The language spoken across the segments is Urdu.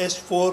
S4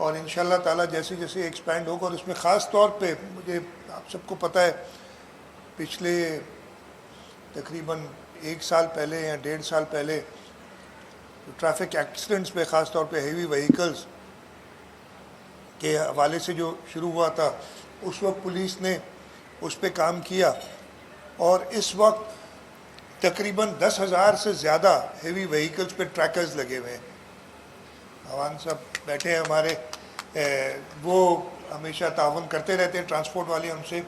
اور انشاءاللہ تعالیٰ جیسے جیسے ایکسپینڈ ہوگا، اور اس میں خاص طور پہ مجھے آپ سب کو پتہ ہے پچھلے تقریباً 1 سال پہلے یا 1.5 سال پہلے ٹریفک ایکسیڈنٹس پہ خاص طور پہ ہیوی وہیکلز کے حوالے سے جو شروع ہوا تھا، اس وقت پولیس نے اس پہ کام کیا، اور اس وقت تقریباً 10,000 سے زیادہ ہیوی وہیکلز پہ ٹریکرز لگے ہوئے ہیں۔ عوان صاحب بیٹھے ہیں ہمارے، وہ ہمیشہ تعاون کرتے رہتے ہیں ٹرانسپورٹ والے ہم سے،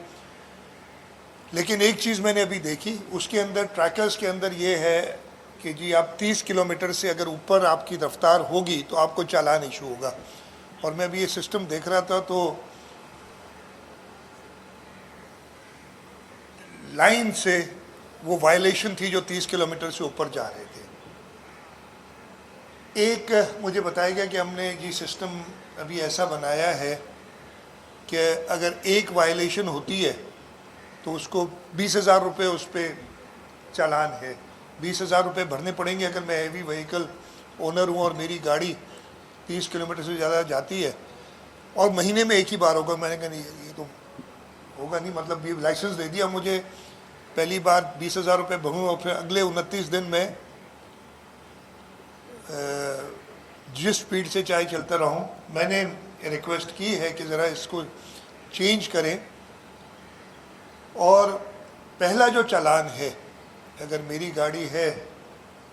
لیکن ایک چیز میں نے ابھی دیکھی اس کے اندر، ٹریکرز کے اندر، یہ ہے کہ جی آپ 30 کلومیٹر سے اگر اوپر آپ کی رفتار ہوگی تو آپ کو چالان ایشو ہوگا۔ اور میں ابھی یہ سسٹم دیکھ رہا تھا تو لائن سے وہ وائلیشن تھی جو 30 کلومیٹر سے اوپر جا رہے تھے۔ ایک مجھے بتایا گیا کہ ہم نے جی سسٹم ابھی ایسا بنایا ہے کہ اگر ایک وائلیشن ہوتی ہے تو اس کو 20,000 روپے اس پہ چالان ہے، 20,000 روپے بھرنے پڑیں گے اگر میں ہیوی وہیکل اونر ہوں اور میری گاڑی 30 کلومیٹر سے زیادہ جاتی ہے، اور مہینے میں ایک ہی بار ہوگا۔ میں نے کہا نہیں یہ تو ہوگا نہیں، مطلب یہ لائسنس دے دیا مجھے، پہلی بار 20,000 روپے بھروں اور پھر اگلے 29 دن میں جس سپیڈ سے چاہے چلتا رہوں۔ میں نے ریکویسٹ کی ہے کہ ذرا اس کو چینج کریں، اور پہلا جو چالان ہے اگر میری گاڑی ہے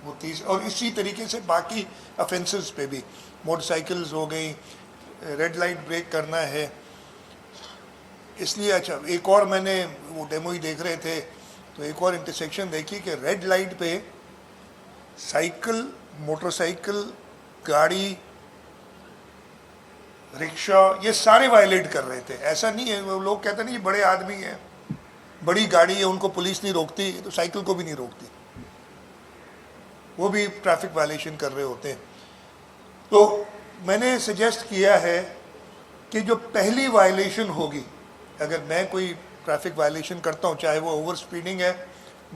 وہ 30، اور اسی طریقے سے باقی افینسز پہ بھی، موٹر سائیکلز ہو گئیں، ریڈ لائٹ بریک کرنا ہے۔ اس لیے اچھا ایک اور میں نے وہ ڈیمو ہی دیکھ رہے تھے تو ایک اور انٹرسیکشن دیکھی کہ ریڈ لائٹ پہ سائیکل، موٹر سائیکل، گاڑی، رکشہ، یہ سارے وائلیٹ کر رہے تھے۔ ایسا نہیں ہے، وہ لوگ کہتے ہیں یہ بڑے آدمی ہیں، بڑی گاڑی ہے، ان کو پولیس نہیں روکتی، تو سائیکل کو بھی نہیں روکتی، وہ بھی ٹریفک وائلیشن کر رہے ہوتے ہیں۔ تو میں نے سجیسٹ کیا ہے کہ جو پہلی وائلیشن ہوگی، اگر میں کوئی ٹریفک وائلیشن کرتا ہوں، چاہے وہ اوور سپیڈنگ ہے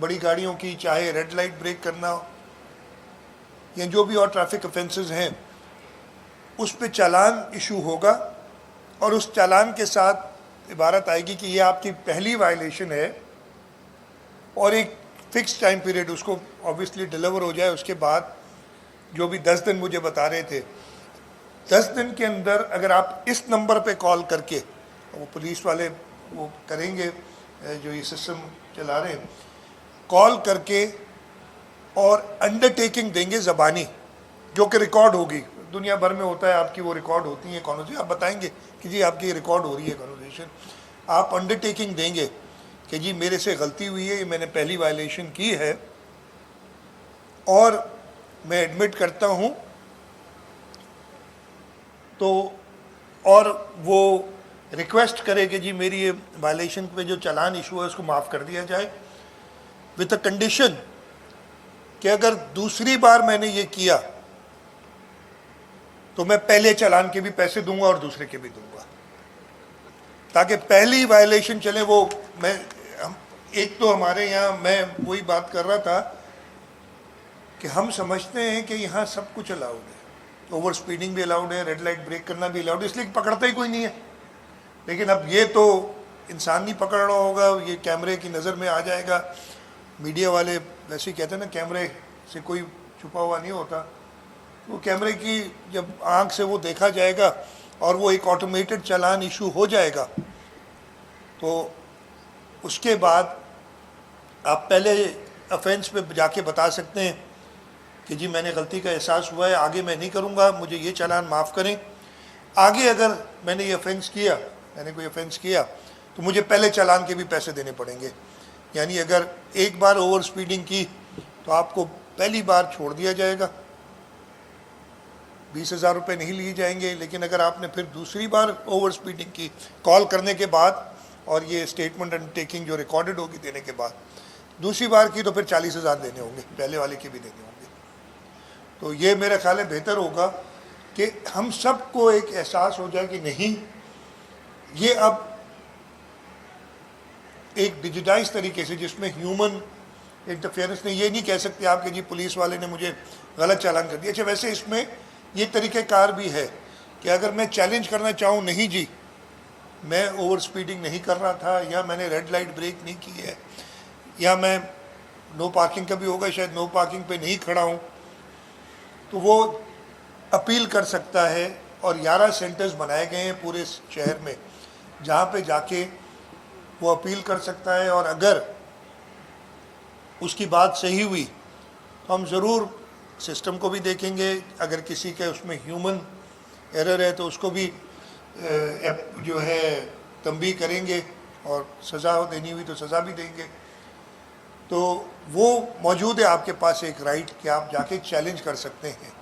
بڑی گاڑیوں کی، چاہے ریڈ لائٹ بریک کرنا ہو، یا جو بھی اور ٹریفک افینسز ہیں، اس پہ چالان ایشو ہوگا، اور اس چالان کے ساتھ عبارت آئے گی کہ یہ آپ کی پہلی وائلیشن ہے، اور ایک فکس ٹائم پیریڈ اس کو آبویسلی ڈیلیور ہو جائے۔ اس کے بعد جو بھی 10 دن مجھے بتا رہے تھے، 10 دن کے اندر اگر آپ اس نمبر پہ کال کر کے، وہ پولیس والے وہ کریں گے جو یہ سسٹم چلا رہے ہیں، کال کر کے اور انڈرٹیکنگ دیں گے زبانی، جو کہ ریکارڈ ہوگی، دنیا بھر میں ہوتا ہے آپ کی وہ ریکارڈ ہوتی ہیں کانورسیشن، آپ بتائیں گے کہ جی آپ کی ریکارڈ ہو رہی ہے کانورسیشن، آپ انڈرٹیکنگ دیں گے کہ جی میرے سے غلطی ہوئی ہے، یہ میں نے پہلی وائلیشن کی ہے، اور میں ایڈمٹ کرتا ہوں، تو اور وہ ریکویسٹ کرے کہ جی میری یہ وائلیشن پہ جو چالان ایشو ہے اس کو معاف کر دیا جائے، وتھ اے کنڈیشن کہ اگر دوسری بار میں نے یہ کیا تو میں پہلے چالان کے بھی پیسے دوں گا اور دوسرے کے بھی دوں گا، تاکہ پہلی وائلیشن چلے۔ وہ میں ایک تو ہمارے یہاں میں وہی بات کر رہا تھا کہ ہم سمجھتے ہیں کہ یہاں سب کچھ الاؤڈ ہے، اوور سپیڈنگ بھی الاؤڈ ہے، ریڈ لائٹ بریک کرنا بھی الاؤڈ ہے، اس لیے پکڑتا ہی کوئی نہیں ہے۔ لیکن اب یہ تو انسان نہیں پکڑ رہا ہوگا، یہ کیمرے کی نظر میں آ جائے گا۔ میڈیا والے ویسے ہی کہتے ہیں نا کیمرے سے کوئی چھپا ہوا نہیں ہوتا، وہ کیمرے کی جب آنکھ سے وہ دیکھا جائے گا اور وہ ایک آٹومیٹڈ چالان ایشو ہو جائے گا، تو اس کے بعد آپ پہلے افینس پہ جا کے بتا سکتے ہیں کہ جی میں نے غلطی کا احساس ہوا ہے، آگے میں نہیں کروں گا، مجھے یہ چالان معاف کریں۔ آگے اگر میں نے یہ افینس کیا، میں نے کوئی افینس کیا، تو مجھے پہلے چالان کے بھی پیسے دینے پڑیں گے۔ یعنی اگر ایک بار اوور سپیڈنگ کی تو آپ کو پہلی بار چھوڑ دیا جائے گا، 20,000 روپے نہیں لیے جائیں گے، لیکن اگر آپ نے پھر دوسری بار اوور سپیڈنگ کی کال کرنے کے بعد، اور یہ اسٹیٹمنٹ انڈرٹیکنگ جو ریکارڈڈ ہوگی دینے کے بعد، دوسری بار کی تو پھر 40,000 دینے ہوں گے، پہلے والے کے بھی دینے ہوں گے۔ تو یہ میرا خیال ہے بہتر ہوگا کہ ہم سب کو ایک احساس ہو جائے کہ نہیں، یہ اب ایک ڈیجیٹائز طریقے سے، جس میں ہیومن انٹرفیئرنس، نے یہ نہیں کہہ سکتے آپ کہ جی پولیس والے نے مجھے غلط چالان کر دیا۔ اچھا ویسے اس میں یہ طریقہ کار بھی ہے کہ اگر میں چیلنج کرنا چاہوں نہیں جی میں اوور سپیڈنگ نہیں کر رہا تھا، یا میں نے ریڈ لائٹ بریک نہیں کی ہے، یا میں نو پارکنگ کا بھی ہوگا شاید نو پارکنگ پہ نہیں کھڑا ہوں، تو وہ اپیل کر سکتا ہے. اور 11 سینٹرز بنائے گئے ہیں پورے شہر میں جہاں پہ جا کے وہ اپیل کر سکتا ہے. اور اگر اس کی بات صحیح ہوئی تو ہم ضرور سسٹم کو بھی دیکھیں گے، اگر کسی کے اس میں ہیومن ایرر ہے تو اس کو بھی جو ہے تنبیہ کریں گے، اور سزا دینی ہوئی تو سزا بھی دیں گے. تو وہ موجود ہے آپ کے پاس ایک رائٹ کہ آپ جا کے چیلنج کر سکتے ہیں.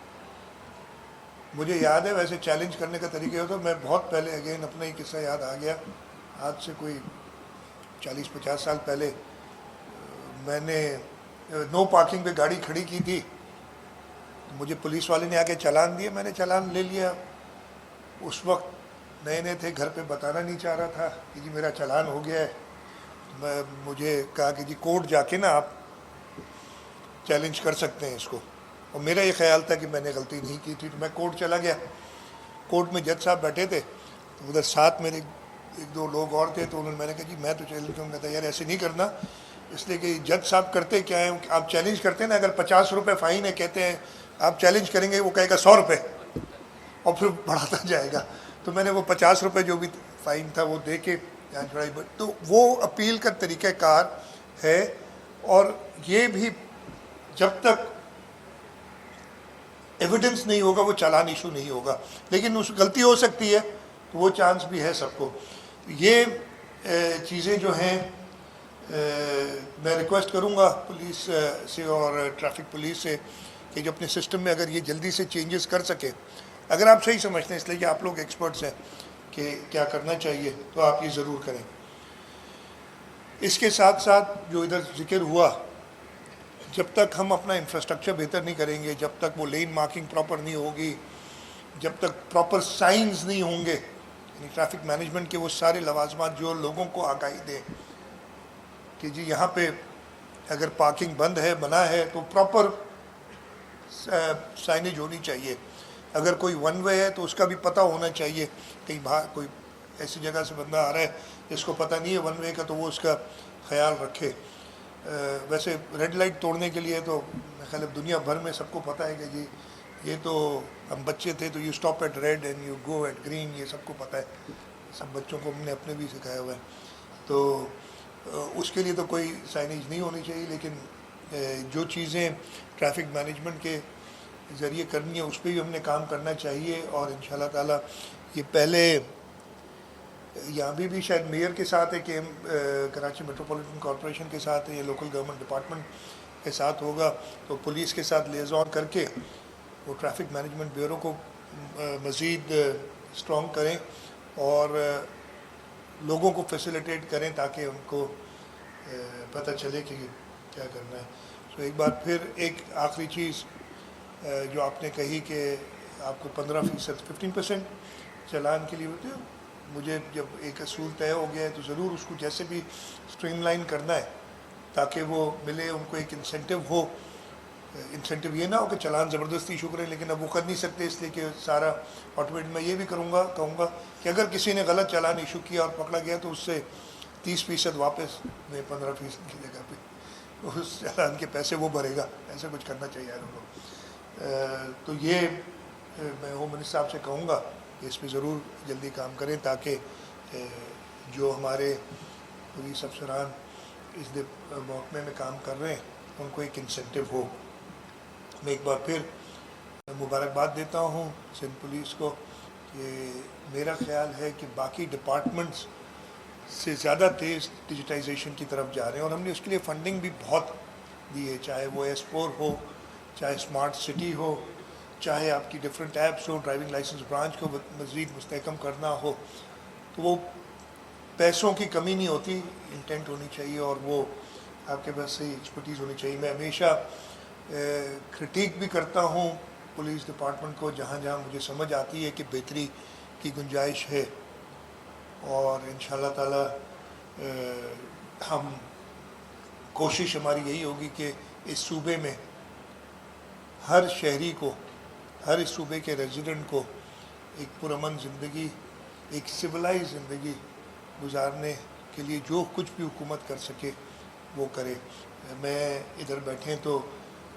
مجھے یاد ہے ویسے چیلنج کرنے کا طریقہ ہوتا، میں بہت پہلے اگین اپنا ہی قصہ یاد آ گیا، آج سے کوئی 40-50 سال پہلے میں نے نو پارکنگ پہ گاڑی کھڑی کی تھی. مجھے پولیس والے نے آ کے چلان دیا، میں نے چلان لے لیا. اس وقت نئے نئے تھے، گھر پہ بتانا نہیں چاہ رہا تھا کہ جی میرا چلان ہو گیا ہے. مجھے کہا کہ جی کورٹ جا کے نا آپ چیلنج کر سکتے ہیں اس کو. اور میرا یہ خیال تھا کہ میں نے غلطی نہیں کی تھی، تو میں کورٹ چلا گیا. کورٹ میں جج صاحب بیٹھے تھے، ادھر ساتھ میرے ایک دو لوگ اور تھے، تو میں نے کہا جی میں تو چیلنج کروں. کہتا یار ایسے نہیں کرنا، اس لیے کہ جج صاحب کرتے کیا ہیں، آپ چیلنج کرتے ہیں نا، اگر 50 روپے فائن ہے، کہتے ہیں آپ چیلنج کریں گے، وہ کہے گا 100 روپے اور پھر بڑھاتا جائے گا. تو میں نے وہ 50 روپے جو بھی فائن تھا وہ دے کے جان چھڑائی. تو وہ اپیل کا طریقہ کار ہے. اور یہ بھی جب تک ایویڈنس نہیں ہوگا وہ چالان ایشو نہیں ہوگا، لیکن اس غلطی ہو سکتی ہے تو وہ چانس بھی ہے سب کو. یہ چیزیں جو ہیں میں ریکویسٹ کروں گا پولیس سے اور ٹریفک پولیس سے کہ جو اپنے سسٹم میں اگر یہ جلدی سے چینجز کر سکے، اگر آپ صحیح سمجھتے ہیں، اس لیے کہ آپ لوگ ایکسپرٹس ہیں کہ کیا کرنا چاہیے، تو آپ یہ ضرور کریں. اس کے ساتھ ساتھ جو ادھر ذکر ہوا، جب تک ہم اپنا انفراسٹرکچر بہتر نہیں کریں گے، جب تک وہ لین مارکنگ پراپر نہیں ہوگی، جب تک پراپر سائنز نہیں ہوں گے، یعنی ٹریفک مینجمنٹ کے وہ سارے لوازمات جو لوگوں کو آگاہی دیں کہ جی یہاں پہ اگر پارکنگ بند ہے، منع ہے، تو پراپر سائنیج ہونی چاہیے. اگر کوئی ون وے ہے تو اس کا بھی پتہ ہونا چاہیے، کہیں باہر کوئی ایسی جگہ سے بندہ آ رہا ہے جس کو پتہ نہیں ہے ون وے کا، تو وہ اس کا خیال رکھے. ویسے ریڈ لائٹ توڑنے کے لیے تو میرے خیال دنیا بھر میں سب کو پتہ ہے کہ جی یہ تو ہم بچے تھے تو you stop at red and you go at green, یہ سب کو پتہ ہے، سب بچوں کو ہم نے اپنے بھی سکھایا ہوا ہے. تو اس کے لیے تو کوئی سائنیج نہیں ہونی چاہیے، لیکن جو چیزیں ٹریفک مینجمنٹ کے ذریعے کرنی ہے اس پہ بھی ہم نے کام کرنا چاہیے. اور ان شاء اللہ تعالیٰ یہ پہلے یہاں بھی شاید میئر کے ساتھ ہے کہ کراچی میٹروپولیٹن کارپوریشن کے ساتھ ہے، یا لوکل گورنمنٹ ڈپارٹمنٹ کے ساتھ ہوگا، تو پولیس کے ساتھ لیزون کر کے وہ ٹریفک مینجمنٹ بیورو کو مزید اسٹرانگ کریں اور لوگوں کو فیسیلیٹیٹ کریں تاکہ ان کو پتہ چلے کہ کیا کرنا ہے. تو ایک بار پھر ایک آخری چیز جو آپ نے کہی کہ آپ کو 15% چلان کے لیے ہوتے ہیں، مجھے جب ایک اصول طے ہو گیا ہے تو ضرور اس کو جیسے بھی اسٹریم لائن کرنا ہے تاکہ وہ ملے، ان کو ایک انسینٹیو ہو. انسینٹیو یہ نہ ہو کہ چلان زبردستی ایشو کریں، لیکن اب وہ کر نہیں سکتے اس لیے کہ سارا آٹومیٹ. میں یہ بھی کہوں گا کہ اگر کسی نے غلط چلان ایشو کیا اور پکڑا گیا تو اس سے 30% واپس میں 15% کی جگہ پہ اس چلان کے پیسے وہ بھرے گا. ایسا کچھ کرنا چاہیے ان کو. تو یہ میں ہوم منسٹر صاحب سے کہوں گا کہ اس پہ ضرور جلدی کام کریں تاکہ جو ہمارے پولیس افسران اس محکمے میں کام کر رہے ہیں ان کو ایک انسینٹیو ہو. میں ایک بار پھر مبارکباد دیتا ہوں سندھ پولیس کو کہ میرا خیال ہے کہ باقی ڈپارٹمنٹس سے زیادہ تیز ڈیجیٹائزیشن کی طرف جا رہے ہیں، اور ہم نے اس کے لیے فنڈنگ بھی بہت دی ہے، چاہے وہ S4 ہو، چاہے اسمارٹ سٹی ہو، چاہے آپ کی ڈفرینٹ ایپس ہو، ڈرائیونگ لائسنس برانچ کو مزید مستحکم کرنا ہو. تو وہ پیسوں کی کمی نہیں ہوتی، انٹینٹ ہونی چاہیے اور وہ آپ کے پاس صحیح ایکسپرٹیز ہونی چاہیے. میں ہمیشہ کرٹیک بھی کرتا ہوں پولیس ڈپارٹمنٹ کو جہاں جہاں مجھے سمجھ آتی ہے کہ بہتری کی گنجائش ہے، اور انشاءاللہ تعالی ہم کوشش ہماری یہی ہوگی کہ اس صوبے میں ہر شہری کو، ہر اس صوبے کے ریزیڈنٹ کو ایک پرامن زندگی، ایک سویلائز زندگی گزارنے کے لیے جو کچھ بھی حکومت کر سکے وہ کرے۔ میں ادھر بیٹھیں تو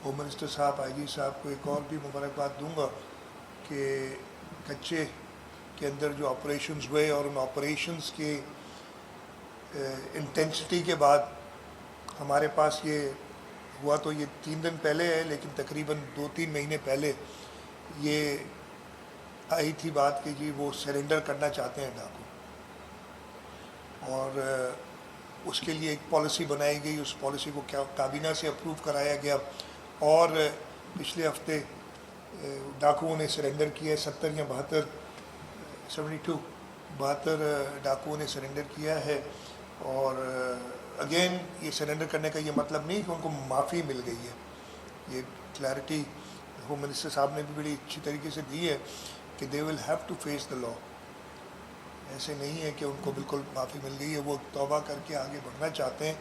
ہوم منسٹر صاحب، آئی جی صاحب کو ایک اور بھی مبارکباد دوں گا کہ کچے کے اندر جو آپریشنز ہوئے اور ان آپریشنز کے انٹینسٹی کے بعد ہمارے پاس یہ ہوا تو یہ 3 دن پہلے ہے، لیکن تقریباً 2-3 مہینے پہلے یہ آئی تھی بات کہ جی وہ سرنڈر کرنا چاہتے ہیں ڈاکو، اور اس کے لیے ایک پالیسی بنائی گئی، اس پالیسی کو کابینہ سے اپروو کرایا گیا، اور پچھلے ہفتے ڈاکوؤں نے سرنڈر کیا ہے۔ 70 یا 72 ڈاکوؤں نے سرنڈر کیا ہے، اور اگین یہ سرنڈر کرنے کا یہ مطلب نہیں کہ ان کو معافی مل گئی ہے۔ یہ کلیئرٹی ہوم منسٹر صاحب نے بھی بڑی اچھی طریقے سے دی ہے کہ they will have to face the law. ایسے نہیں ہے کہ ان کو بالکل معافی مل گئی ہے، وہ توبہ کر کے آگے بڑھنا چاہتے ہیں،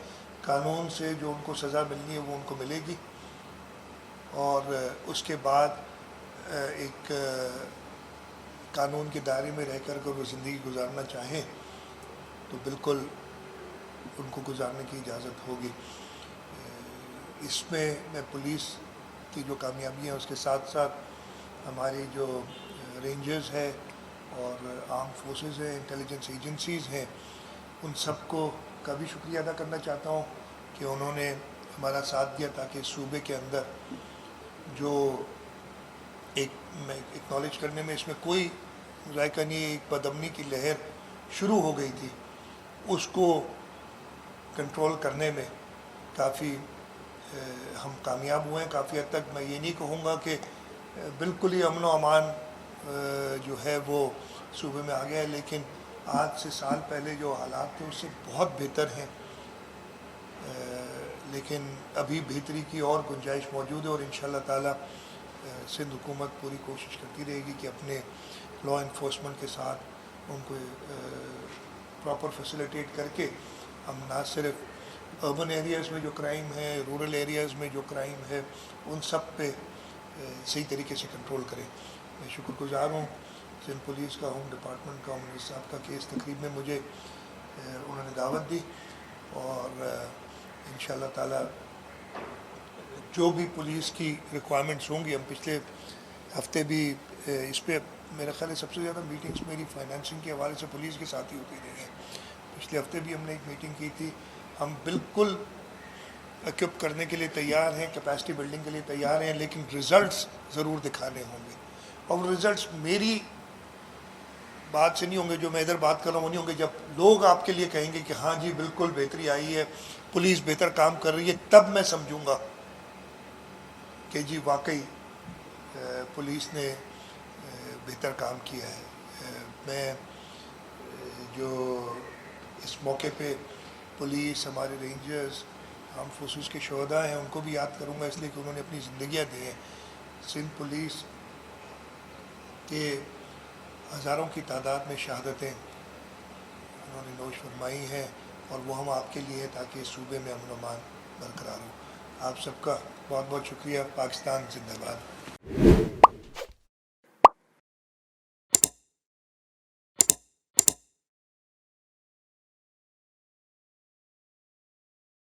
قانون سے جو ان کو سزا ملنی ہے وہ ان کو ملے گی، اور اس کے بعد ایک قانون کے دائرے میں رہ کر وہ زندگی گزارنا چاہیں تو بالکل ان کو گزارنے کی اجازت ہوگی۔ اس میں پولیس کی جو کامیابی ہیں اس کے ساتھ ساتھ ہماری جو رینجرز ہے اور آرم فورسز ہیں، انٹیلیجنس ایجنسیز ہیں، ان سب کو کا بھی شکریہ ادا کرنا چاہتا ہوں کہ انہوں نے ہمارا ساتھ دیا تاکہ صوبے کے اندر جو ایک میں اکنالج کرنے میں اس میں کوئی ذائقہ نہیں، ایک بدامنی کی لہر شروع ہو گئی تھی، اس کو کنٹرول کرنے میں کافی ہم کامیاب ہوئے ہیں کافی حد تک۔ میں یہ نہیں کہوں گا کہ بالکل ہی امن و امان جو ہے وہ صوبے میں آ گیا ہے، لیکن آج سے سال پہلے جو حالات تھے اس سے بہت بہتر ہیں، لیکن ابھی بہتری کی اور گنجائش موجود ہے، اور انشاءاللہ تعالی سندھ حکومت پوری کوشش کرتی رہے گی کہ اپنے لا انفورسمنٹ کے ساتھ ان کو پراپر فیسیلیٹیٹ کر کے ہم نہ صرف اربن ایریاز میں جو کرائم ہے، رورل ایریاز میں جو کرائم ہے، ان سب پہ صحیح طریقے سے کنٹرول کریں۔ میں شکر گزار ہوں سندھ پولیس کا، ہوم ڈپارٹمنٹ کا، عمر صاحب کا کہ اس تقریب میں مجھے انہوں نے دعوت دی، اور انشاءاللہ تعالی جو بھی پولیس کی ریکوائرمنٹس ہوں گی، ہم پچھلے ہفتے بھی اس پہ میرا خیال ہے سب سے زیادہ میٹنگز میری فائنینسنگ کے حوالے سے پولیس کے ساتھ ہی ہوتی رہی ہیں۔ پچھلے ہفتے بھی ہم نے ایک میٹنگ کی تھی، ہم بالکل اکوپ کرنے کے لیے تیار ہیں، کیپیسٹی بلڈنگ کے لیے تیار ہیں، لیکن ریزلٹس ضرور دکھانے ہوں گے، اور ریزلٹس میری بات سے نہیں ہوں گے، جو میں ادھر بات کر رہا ہوں وہ نہیں ہوں گے، جب لوگ آپ کے لیے کہیں گے کہ ہاں جی بالکل بہتری آئی ہے، پولیس بہتر کام کر رہی ہے، تب میں سمجھوں گا کہ جی واقعی پولیس نے بہتر کام کیا ہے۔ میں جو اس موقع پہ پولیس، ہمارے رینجرز، آرم فورسز کے شہداء ہیں، ان کو بھی یاد کروں گا، اس لیے کہ انہوں نے اپنی زندگیاں دی ہیں۔ سندھ پولیس کے ہزاروں کی تعداد میں شہادتیں انہوں نے نوش فرمائی ہیں، اور وہ ہم آپ کے لیے ہے تاکہ اس صوبے میں امن و امان برقرار ہو۔ آپ سب کا بہت بہت شکریہ۔ پاکستان زندہ باد۔